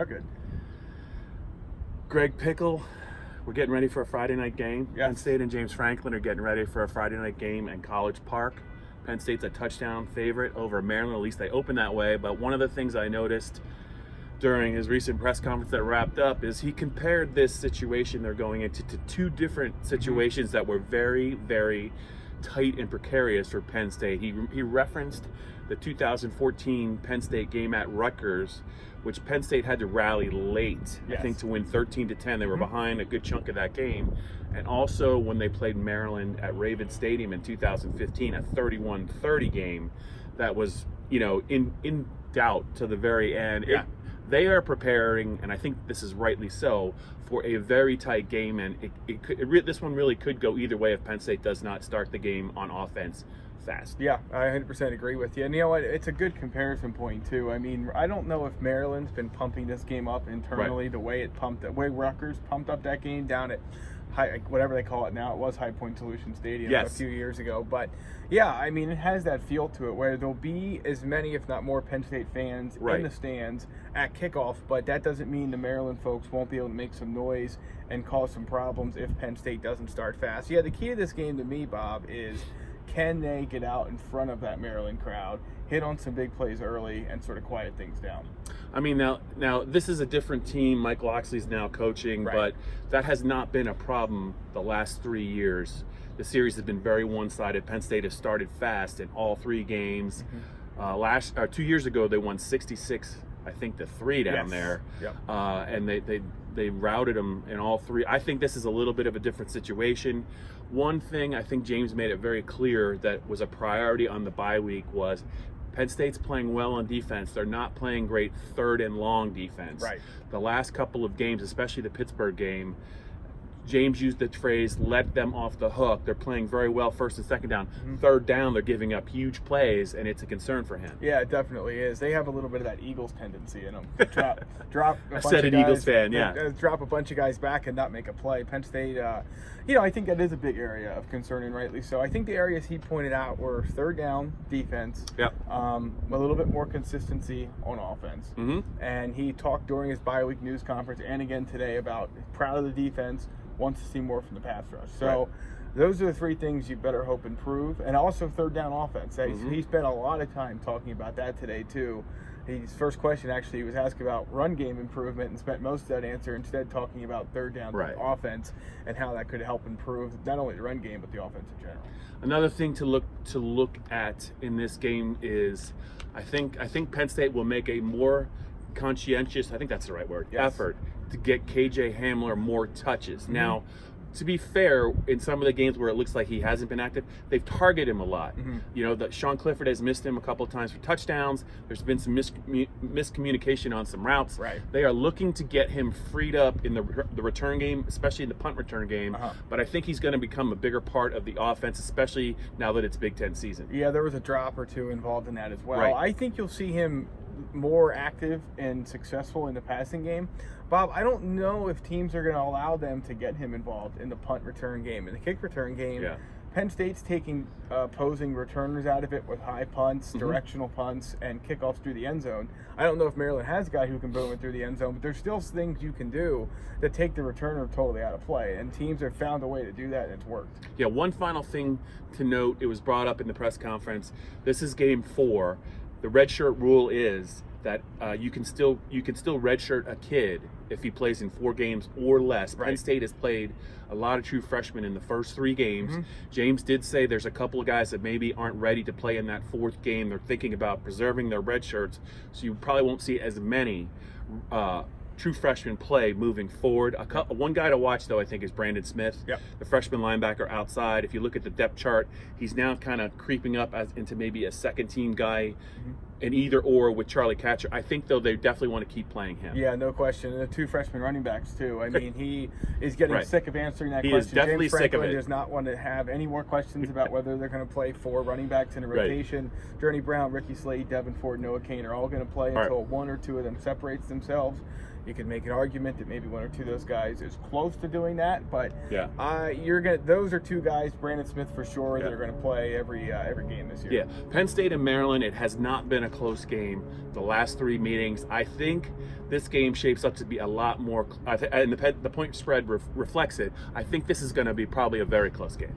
Okay. Greg Pickel, we're getting ready for a Friday night game. Yes. Penn State and James Franklin are getting ready for a Friday night game in College Park. Penn State's a touchdown favorite over Maryland. At least they open that way. But one of the things I noticed during his recent press conference that wrapped up is he compared this situation they're going into to two different situations that were very, very tight and precarious for Penn State. He referenced the 2014 Penn State game at Rutgers, which Penn State had to rally late, Yes. I think, to win 13-10. They were behind a good chunk of that game. And also when they played Maryland at Raven Stadium in 2015, a 31-30 game that was, in doubt to the very end. Yeah. They are preparing, and I think this is rightly so, for a very tight game, and this one really could go either way if Penn State does not start the game on offense fast. Yeah, I 100% agree with you. And you know what? It's a good comparison point, too. I mean, I don't know if Maryland's been pumping this game up internally the way the way Rutgers pumped up that game down at whatever they call it now. It was High Point Solution Stadium a few years ago. But, yeah, I mean, it has that feel to it where there'll be as many, if not more, Penn State fans in the stands at kickoff. But that doesn't mean the Maryland folks won't be able to make some noise and cause some problems if Penn State doesn't start fast. Yeah, the key to this game to me, Bob, is can they get out in front of that Maryland crowd, hit on some big plays early, and sort of quiet things down? I mean, now this is a different team. Mike Loxley's now coaching, but that has not been a problem the last 3 years. The series has been very one-sided. Penn State has started fast in all three games. 2 years ago, they won 66, I think, to 3 down there. Yep. And they routed them in all three. I think this is a little bit of a different situation. One thing I think James made it very clear that was a priority on the bye week was Penn State's playing well on defense. They're not playing great third and long defense. Right. The last couple of games, especially the Pittsburgh game, James used the phrase, let them off the hook. They're playing very well first and second down. Third down, they're giving up huge plays, and it's a concern for him. Yeah, it definitely is. They have a little bit of that Eagles tendency in them. Drop a bunch said of an guys, Eagles fan, yeah. Drop a bunch of guys back and not make a play. Penn State, I think that is a big area of concern, and rightly so. I think the areas he pointed out were third down defense, a little bit more consistency on offense. And he talked during his bye week news conference and again today about proud of the defense, wants to see more from the pass rush. So those are the three things you better hope improve. And also third down offense. He spent a lot of time talking about that today too. His first question actually was asked about run game improvement and spent most of that answer instead talking about third down offense and how that could help improve not only the run game but the offense in general. Another thing to look at in this game is I think Penn State will make a more conscientious, I think that's the right word, effort to get KJ Hamler more touches. Now, to be fair, in some of the games where it looks like he hasn't been active, they've targeted him a lot. Sean Clifford has missed him a couple of times for touchdowns. There's been some miscommunication on some routes. They are looking to get him freed up in the return game, especially in the punt return game. But I think he's going to become a bigger part of the offense, especially now that it's Big Ten season. Yeah, there was a drop or two involved in that as well. I think you'll see him more active and successful in the passing game. Bob, I don't know if teams are going to allow them to get him involved in the punt return game. In the kick return game, Penn State's taking opposing returners out of it with high punts, directional punts, and kickoffs through the end zone. I don't know if Maryland has a guy who can boom it through the end zone, but there's still things you can do that take the returner totally out of play, and teams have found a way to do that, and it's worked. Yeah, one final thing to note, it was brought up in the press conference. This is game 4. The redshirt rule is that you can still redshirt a kid if he plays in 4 games or less. Penn State has played a lot of true freshmen in the first 3 games. James did say there's a couple of guys that maybe aren't ready to play in that 4th game. They're thinking about preserving their red shirts, so you probably won't see as many true freshmen play moving forward. One guy to watch, though, I think, is Brandon Smith, the freshman linebacker outside. If you look at the depth chart, he's now kind of creeping up into maybe a second-team guy, an either-or with Charlie Katcher. I think, though, they definitely want to keep playing him. Yeah, no question. And the 2 freshman running backs, too. I mean, he is getting sick of answering that question. He is definitely James sick of Franklin it. does not want to have any more questions about whether they're going to play 4 running backs in a rotation. Journey Brown, Ricky Slade, Devin Ford, Noah Kane are all going to play until 1 or 2 of them separates themselves. You can make an argument that maybe 1 or 2 of those guys is close to doing that, but those are 2 guys, Brandon Smith for sure, that are going to play every game this year. Yeah, Penn State and Maryland, it has not been been a close game the last 3 meetings. I think this game shapes up to be a lot more, and the point spread reflects it. I think this is going to be probably a very close game.